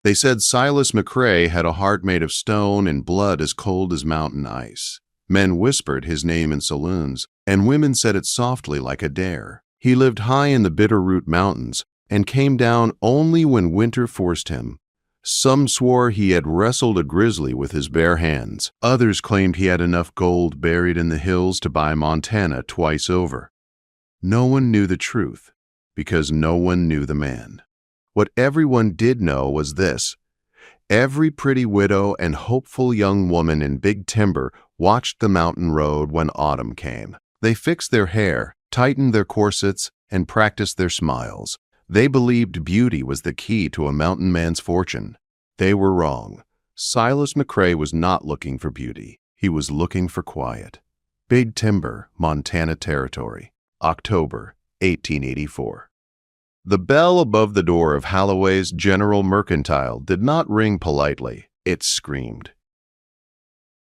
They said Silas McCrae had a heart made of stone and blood as cold as mountain ice. Men whispered his name in saloons, and women said it softly like a dare. He lived high in the Bitterroot Mountains and came down only when winter forced him. Some swore he had wrestled a grizzly with his bare hands. Others claimed he had enough gold buried in the hills to buy Montana twice over. No one knew the truth, because no one knew the man. What everyone did know was this: every pretty widow and hopeful young woman in Big Timber watched the mountain road when autumn came. They fixed their hair, tightened their corsets, and practiced their smiles. They believed beauty was the key to a mountain man's fortune. They were wrong. Silas McCrae was not looking for beauty. He was looking for quiet. Big Timber, Montana Territory, October 1884. The bell above the door of Holloway's General Mercantile did not ring politely. It screamed.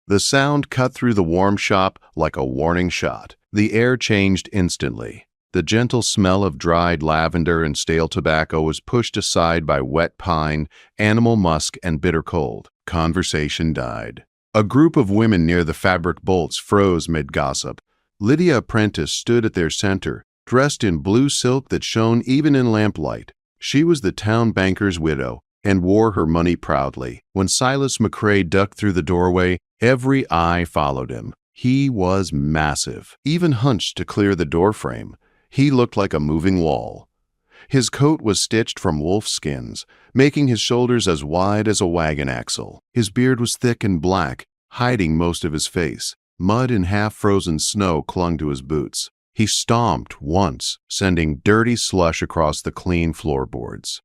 The sound cut through the warm shop like a warning shot. The air changed instantly. The gentle smell of dried lavender and stale tobacco was pushed aside by wet pine, animal musk, and bitter cold. Conversation died. A group of women near the fabric bolts froze mid-gossip. Lydia Prentice stood at their center, dressed in blue silk that shone even in lamplight. She was the town banker's widow and wore her money proudly. When Silas McCrae ducked through the doorway, every eye followed him. He was massive, even hunched to clear the doorframe. He looked like a moving wall. His coat was stitched from wolf skins, making his shoulders as wide as a wagon axle. His beard was thick and black, hiding most of his face. Mud and half-frozen snow clung to his boots. He stomped once, sending dirty slush across the clean floorboards.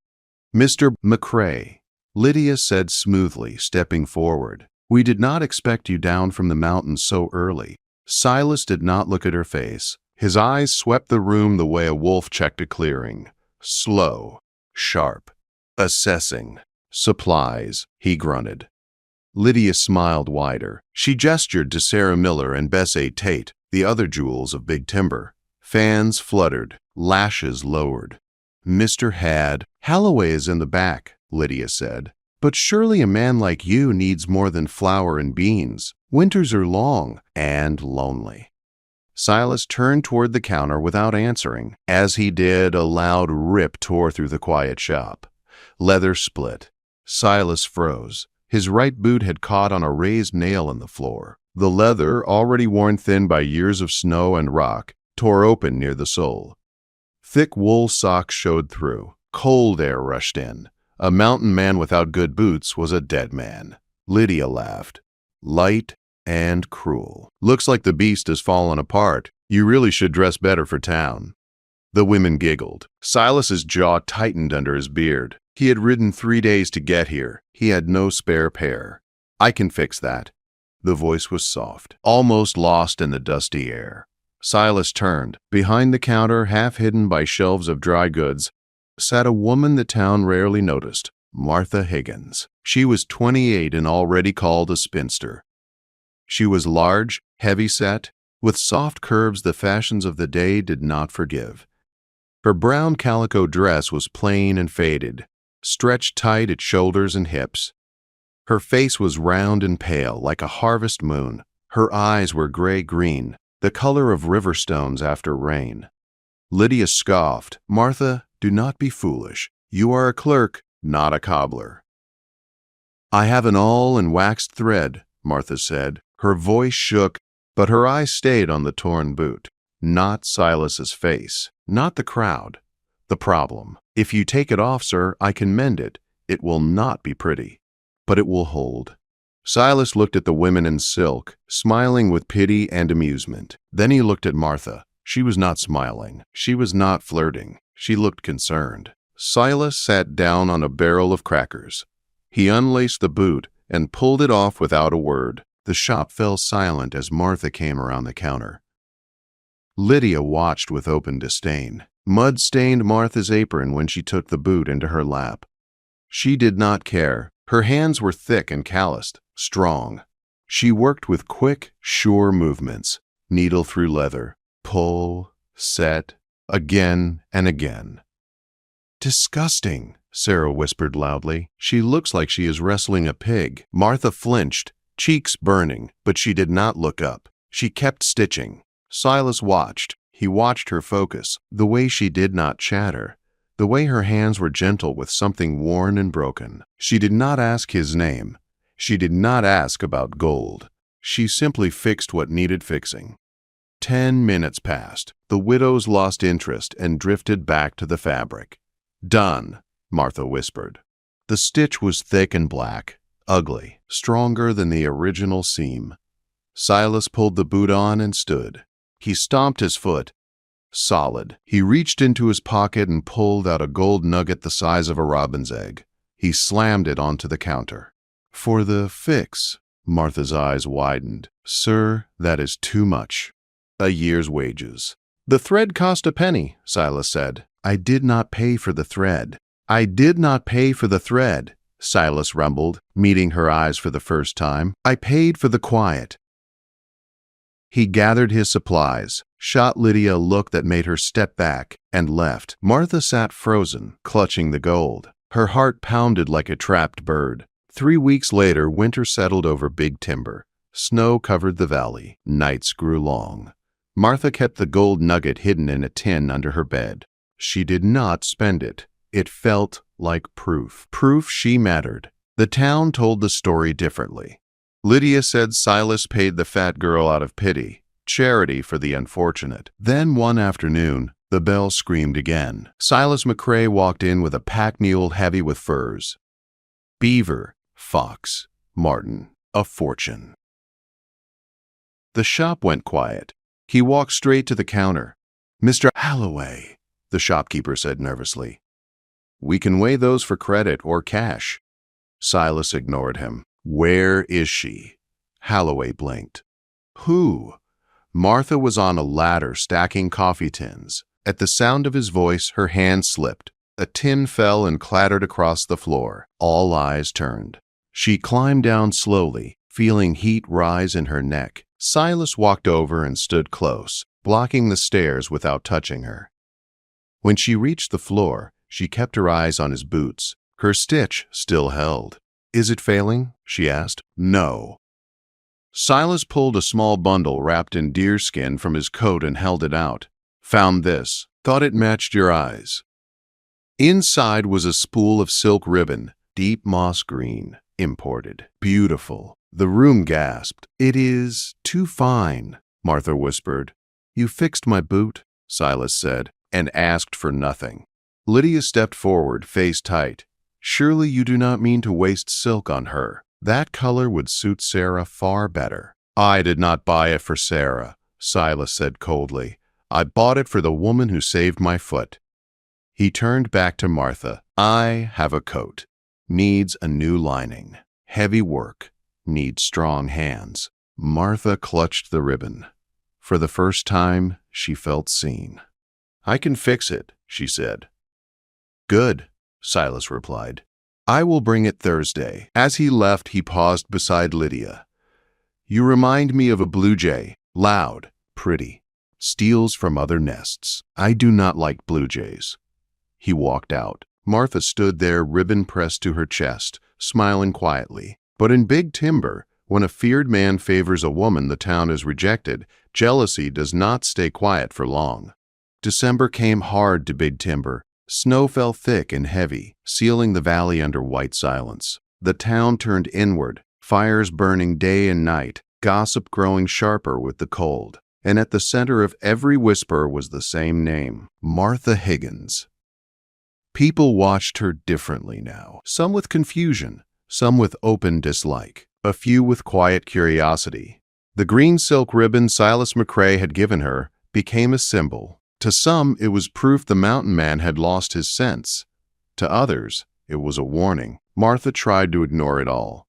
"Mr. McCrae," Lydia said smoothly, stepping forward. "We did not expect you down from the mountains so early." Silas did not look at her face. His eyes swept the room the way a wolf checked a clearing. Slow, sharp, assessing. "Supplies," he grunted. Lydia smiled wider. She gestured to Sarah Miller and Bessie Tate, the other jewels of Big Timber. Fans fluttered, lashes lowered. "Mr. Holloway is in the back," Lydia said. "But surely a man like you needs more than flour and beans. Winters are long and lonely." Silas turned toward the counter without answering. As he did, a loud rip tore through the quiet shop. Leather split. Silas froze. His right boot had caught on a raised nail in the floor. The leather, already worn thin by years of snow and rock, tore open near the sole. Thick wool socks showed through. Cold air rushed in. A mountain man without good boots was a dead man. Lydia laughed. Light and cruel. "Looks like the beast has fallen apart. You really should dress better for town." The women giggled. Silas's jaw tightened under his beard. He had ridden 3 days to get here. He had no spare pair. "I can fix that." The voice was soft, almost lost in the dusty air. Silas turned. Behind the counter, half hidden by shelves of dry goods, sat a woman the town rarely noticed, Martha Higgins. She was 28 and already called a spinster. She was large, heavy-set, with soft curves the fashions of the day did not forgive. Her brown calico dress was plain and faded, stretched tight at shoulders and hips. Her face was round and pale, like a harvest moon. Her eyes were gray-green, the color of river stones after rain. Lydia scoffed. "Martha, do not be foolish. You are a clerk, not a cobbler." "I have an awl and waxed thread," Martha said. Her voice shook, but her eyes stayed on the torn boot. Not Silas's face, not the crowd. The problem. "If you take it off, sir, I can mend it. It will not be pretty, but it will hold." Silas looked at the women in silk, smiling with pity and amusement. Then he looked at Martha. She was not smiling. She was not flirting. She looked concerned. Silas sat down on a barrel of crackers. He unlaced the boot and pulled it off without a word. The shop fell silent as Martha came around the counter. Lydia watched with open disdain. Mud stained Martha's apron when she took the boot into her lap. She did not care. Her hands were thick and calloused, strong. She worked with quick, sure movements, needle through leather, pull, set, again and again. "Disgusting," Sarah whispered loudly. She looks like she is wrestling a pig. Martha flinched, cheeks burning, but she did not look up. She kept stitching. Silas watched. He watched her focus, the way she did not chatter, the way her hands were gentle with something worn and broken. She did not ask his name. She did not ask about gold. She simply fixed what needed fixing. 10 minutes passed. The widows lost interest and drifted back to the fabric. "Done," Martha whispered. The stitch was thick and black, ugly, stronger than the original seam. Silas pulled the boot on and stood. He stomped his foot. Solid. He reached into his pocket and pulled out a gold nugget the size of a robin's egg. He slammed it onto the counter. "For the fix." Martha's eyes widened. "Sir, that is too much. A year's wages." "The thread cost a penny," Silas said. "I did not pay for the thread." "I did not pay for the thread," Silas rumbled, meeting her eyes for the first time. "I paid for the quiet." He gathered his supplies, shot Lydia a look that made her step back, and left. Martha sat frozen, clutching the gold. Her heart pounded like a trapped bird. 3 weeks later, winter settled over Big Timber. Snow covered the valley. Nights grew long. Martha kept the gold nugget hidden in a tin under her bed. She did not spend it. It felt like proof. Proof she mattered. The town told the story differently. Lydia said Silas paid the fat girl out of pity, charity for the unfortunate. Then one afternoon, the bell screamed again. Silas McCrae walked in with a pack mule heavy with furs. Beaver, fox, marten, a fortune. The shop went quiet. He walked straight to the counter. "Mr. Holloway," the shopkeeper said nervously. "We can weigh those for credit or cash." Silas ignored him. "Where is she?" Holloway blinked. "Who?" Martha was on a ladder stacking coffee tins. At the sound of his voice, her hand slipped. A tin fell and clattered across the floor. All eyes turned. She climbed down slowly, feeling heat rise in her neck. Silas walked over and stood close, blocking the stairs without touching her. When she reached the floor, she kept her eyes on his boots. Her stitch still held. "Is it failing?" she asked. "No." Silas pulled a small bundle wrapped in deerskin from his coat and held it out. "Found this. Thought it matched your eyes." Inside was a spool of silk ribbon, deep moss green, imported. Beautiful. The room gasped. "It is too fine," Martha whispered. "You fixed my boot," Silas said, and asked for nothing. Lydia stepped forward, face tight. "Surely you do not mean to waste silk on her. That color would suit Sarah far better." "I did not buy it for Sarah," Silas said coldly. "I bought it for the woman who saved my foot." He turned back to Martha. "I have a coat. Needs a new lining. Heavy work. Needs strong hands." Martha clutched the ribbon. For the first time, she felt seen. "I can fix it," she said. "Good," Silas replied. "I will bring it Thursday." As he left, he paused beside Lydia. "You remind me of a blue jay, loud, pretty, steals from other nests. I do not like blue jays." He walked out. Martha stood there, ribbon pressed to her chest, smiling quietly. But in Big Timber, when a feared man favors a woman the town has rejected, jealousy does not stay quiet for long. December came hard to Big Timber. Snow fell thick and heavy, sealing the valley under white silence. The town turned inward, fires burning day and night, gossip growing sharper with the cold. And at the center of every whisper was the same name, Martha Higgins. People watched her differently now, some with confusion, some with open dislike, a few with quiet curiosity. The green silk ribbon Silas McCrae had given her became a symbol. To some, it was proof the mountain man had lost his sense. To others, it was a warning. Martha tried to ignore it all.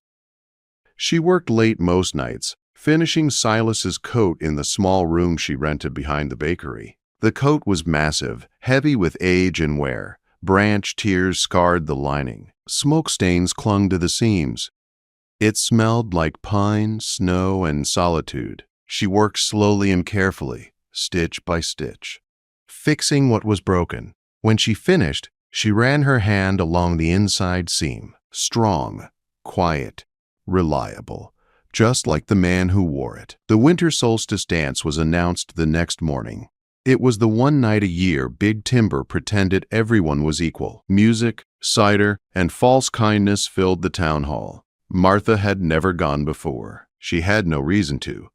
She worked late most nights, finishing Silas's coat in the small room she rented behind the bakery. The coat was massive, heavy with age and wear. Branch tears scarred the lining. Smoke stains clung to the seams. It smelled like pine, snow, and solitude. She worked slowly and carefully, stitch by stitch, fixing what was broken. When she finished, She ran her hand along the inside seam. Strong, quiet, reliable, just like the man who wore it. The winter solstice dance was announced the next morning. It was the one night a year Big Timber pretended everyone was equal. Music, cider, and false kindness filled the town hall. Martha had never gone before. She had no reason to.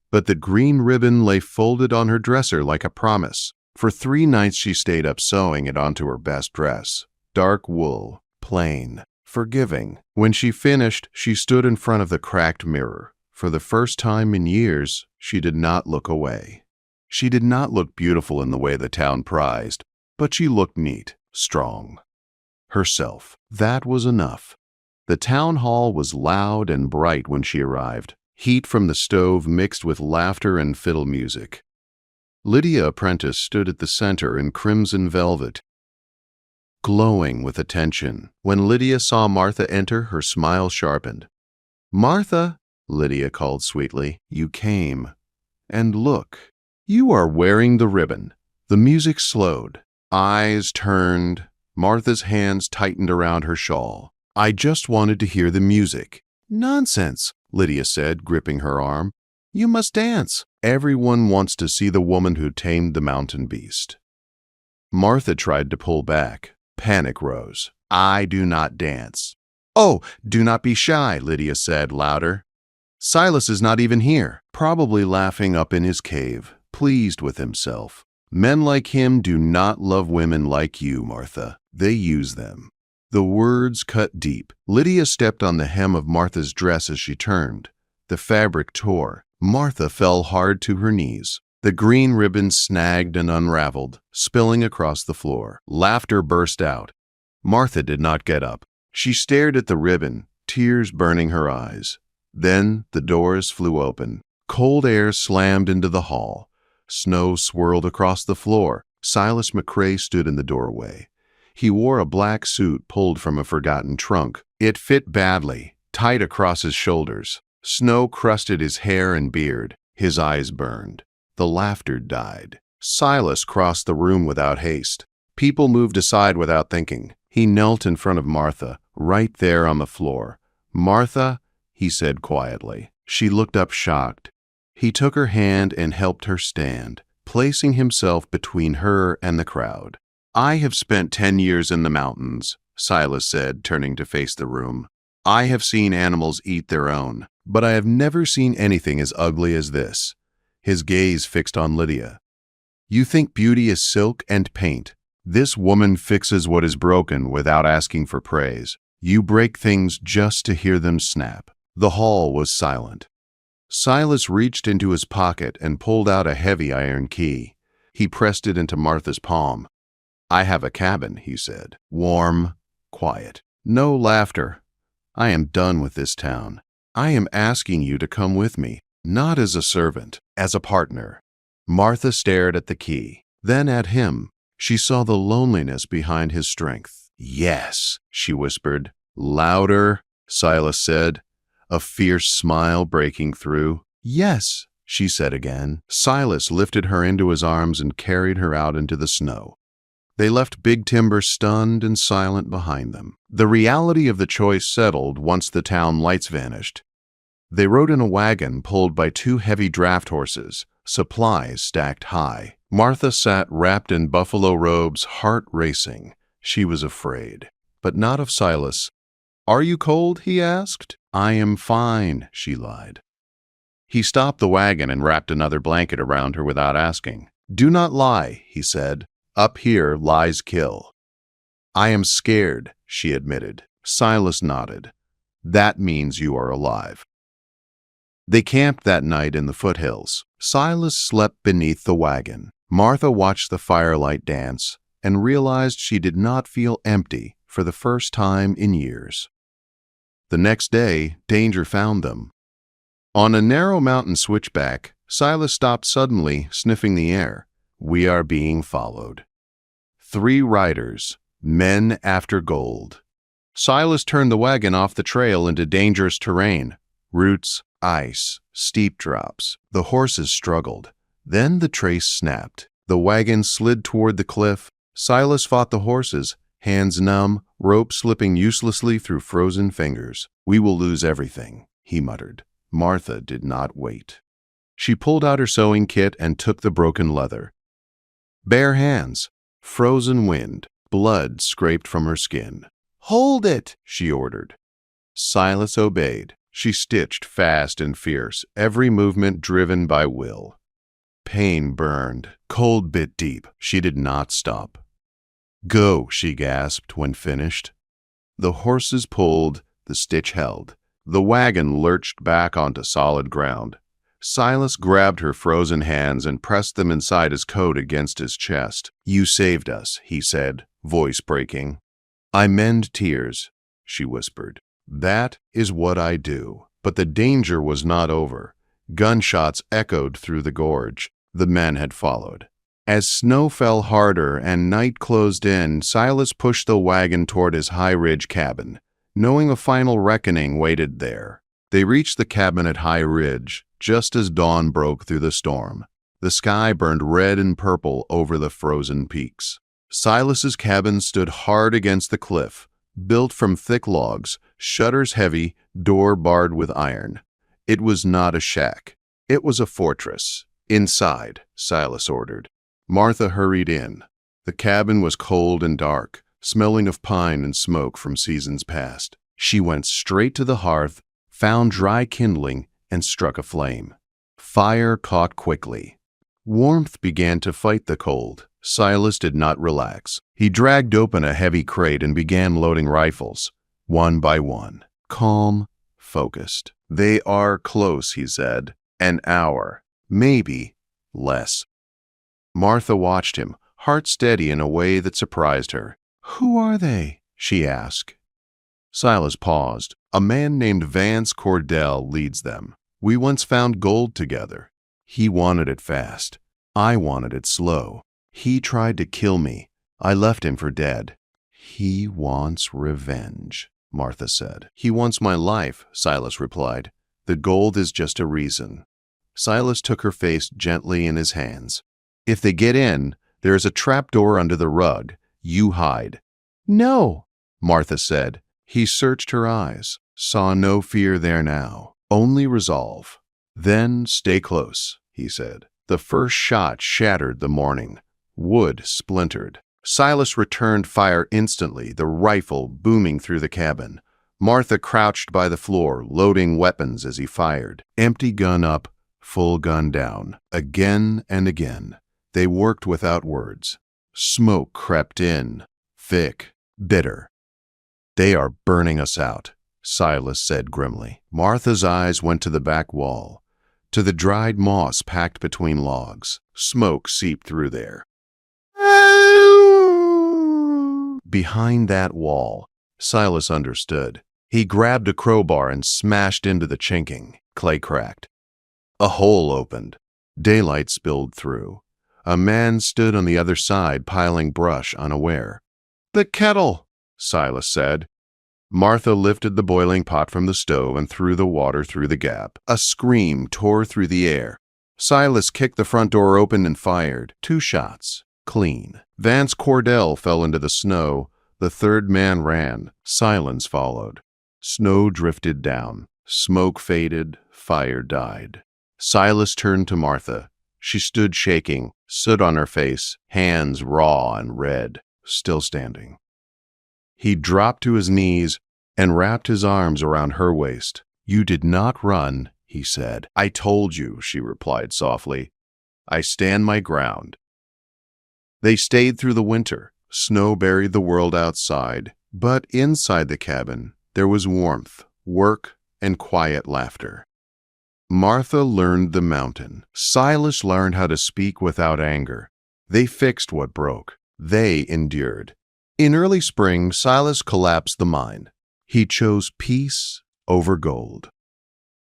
But the green ribbon lay folded on her dresser like a promise. For 3 nights she stayed up sewing it onto her best dress. Dark wool, plain, forgiving. When she finished, she stood in front of the cracked mirror. For the first time in years, she did not look away. She did not look beautiful in the way the town prized, but she looked neat, strong. Herself. That was enough. The town hall was loud and bright when she arrived. Heat from the stove mixed with laughter and fiddle music. Lydia Prentice stood at the center in crimson velvet, glowing with attention. When Lydia saw Martha enter, her smile sharpened. "Martha," Lydia called sweetly, "you came. And look, you are wearing the ribbon." The music slowed. Eyes turned. Martha's hands tightened around her shawl. "I just wanted to hear the music." "Nonsense," Lydia said, gripping her arm. "You must dance. Everyone wants to see the woman who tamed the mountain beast." Martha tried to pull back. Panic rose. "I do not dance." "Oh, do not be shy," Lydia said louder. "Silas is not even here, probably laughing up in his cave, pleased with himself. Men like him do not love women like you, Martha. They use them." The words cut deep. Lydia stepped on the hem of Martha's dress as she turned. The fabric tore. Martha fell hard to her knees. The green ribbon snagged and unraveled, spilling across the floor. Laughter burst out. Martha did not get up. She stared at the ribbon, tears burning her eyes. Then the doors flew open. Cold air slammed into the hall. Snow swirled across the floor. Silas McCrae stood in the doorway. He wore a black suit pulled from a forgotten trunk. It fit badly, tight across his shoulders. Snow crusted his hair and beard. His eyes burned. The laughter died. Silas crossed the room without haste. People moved aside without thinking. He knelt in front of Martha, right there on the floor. "Martha," he said quietly. She looked up shocked. He took her hand and helped her stand, placing himself between her and the crowd. "I have spent 10 years in the mountains," Silas said, turning to face the room. "I have seen animals eat their own, but I have never seen anything as ugly as this." His gaze fixed on Lydia. "You think beauty is silk and paint. This woman fixes what is broken without asking for praise. You break things just to hear them snap." The hall was silent. Silas reached into his pocket and pulled out a heavy iron key. He pressed it into Martha's palm. "I have a cabin," he said. "Warm, quiet. No laughter. I am done with this town. I am asking you to come with me, not as a servant, as a partner." Martha stared at the key, then at him. She saw the loneliness behind his strength. "Yes," she whispered. "Louder," Silas said, a fierce smile breaking through. "Yes," she said again. Silas lifted her into his arms and carried her out into the snow. They left Big Timber stunned and silent behind them. The reality of the choice settled once the town lights vanished. They rode in a wagon pulled by 2 heavy draft horses, supplies stacked high. Martha sat wrapped in buffalo robes, heart racing. She was afraid, but not of Silas. "Are you cold?" he asked. "I am fine," she lied. He stopped the wagon and wrapped another blanket around her without asking. "Do not lie," he said. "Up here, lies kill." "I am scared," she admitted. Silas nodded. "That means you are alive." They camped that night in the foothills. Silas slept beneath the wagon. Martha watched the firelight dance and realized she did not feel empty for the first time in years. The next day, danger found them. On a narrow mountain switchback, Silas stopped suddenly, sniffing the air. "We are being followed." 3 riders, men after gold. Silas turned the wagon off the trail into dangerous terrain. Roots, ice, steep drops. The horses struggled. Then the trace snapped. The wagon slid toward the cliff. Silas fought the horses. hands numb, rope slipping uselessly through frozen fingers. "We will lose everything," he muttered. Martha did not wait. She pulled out her sewing kit and took the broken leather. Bare hands, frozen wind, blood scraped from her skin. "Hold it," she ordered. Silas obeyed. She stitched fast and fierce, every movement driven by will. Pain burned, cold bit deep. She did not stop. "Go," she gasped when finished. The horses pulled, the stitch held. The wagon lurched back onto solid ground. Silas grabbed her frozen hands and pressed them inside his coat against his chest. "You saved us," he said, voice breaking. "I mend tears," she whispered. "That is what I do." But the danger was not over. Gunshots echoed through the gorge. The men had followed. As snow fell harder and night closed in, Silas pushed the wagon toward his High Ridge cabin, knowing a final reckoning waited there. They reached the cabin at High Ridge just as dawn broke through the storm. The sky burned red and purple over the frozen peaks. Silas's cabin stood hard against the cliff, built from thick logs, shutters heavy, door barred with iron. It was not a shack. It was a fortress. "Inside," Silas ordered. Martha hurried in. The cabin was cold and dark, smelling of pine and smoke from seasons past. She went straight to the hearth, found dry kindling, and struck a flame. Fire caught quickly. Warmth began to fight the cold. Silas did not relax. He dragged open a heavy crate and began loading rifles, one by one. Calm, focused. "They are close," he said. "An hour. Maybe less." Martha watched him, heart steady in a way that surprised her. "Who are they?" she asked. Silas paused. "A man named Vance Cordell leads them. We once found gold together. He wanted it fast. I wanted it slow. He tried to kill me. I left him for dead." "He wants revenge," Martha said. "He wants my life," Silas replied. "The gold is just a reason." Silas took her face gently in his hands. "If they get in, there is a trapdoor under the rug. You hide." "No," Martha said. He searched her eyes, saw no fear there now, only resolve. "Then stay close," he said. The first shot shattered the morning. Wood splintered. Silas returned fire instantly, the rifle booming through the cabin. Martha crouched by the floor, loading weapons as he fired. Empty gun up, full gun down. Again and again. They worked without words. Smoke crept in, thick, bitter. "They are burning us out," Silas said grimly. Martha's eyes went to the back wall, to the dried moss packed between logs. Smoke seeped through there. Behind that wall, Silas understood. He grabbed a crowbar and smashed into the chinking. Clay cracked. A hole opened. Daylight spilled through. A man stood on the other side, piling brush, unaware. "The kettle," Silas said. Martha lifted the boiling pot from the stove and threw the water through the gap. A scream tore through the air. Silas kicked the front door open and fired. 2 shots. Clean. Vance Cordell fell into the snow. The third man ran. Silence followed. Snow drifted down. Smoke faded. Fire died. Silas turned to Martha. She stood shaking, soot on her face, hands raw and red, still standing. He dropped to his knees and wrapped his arms around her waist. "You did not run," he said. "I told you," she replied softly. "I stand my ground." They stayed through the winter. Snow buried the world outside, but inside the cabin there was warmth, work, and quiet laughter. Martha learned the mountain. Silas learned how to speak without anger. They fixed what broke. They endured. In early spring, Silas collapsed the mine. He chose peace over gold.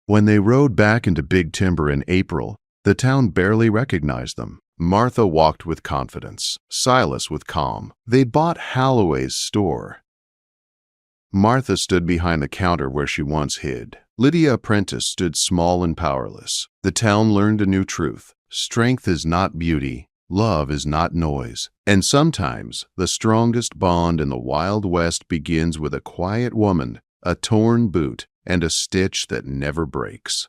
When they rode back into Big Timber in April, the town barely recognized them. Martha walked with confidence, Silas with calm. They bought Holloway's store. Martha stood behind the counter where she once hid. Lydia Prentice stood small and powerless. The town learned a new truth. Strength is not beauty, Love is not noise. And sometimes the strongest bond in the Wild West begins with a quiet woman, a torn boot, and a stitch that never breaks.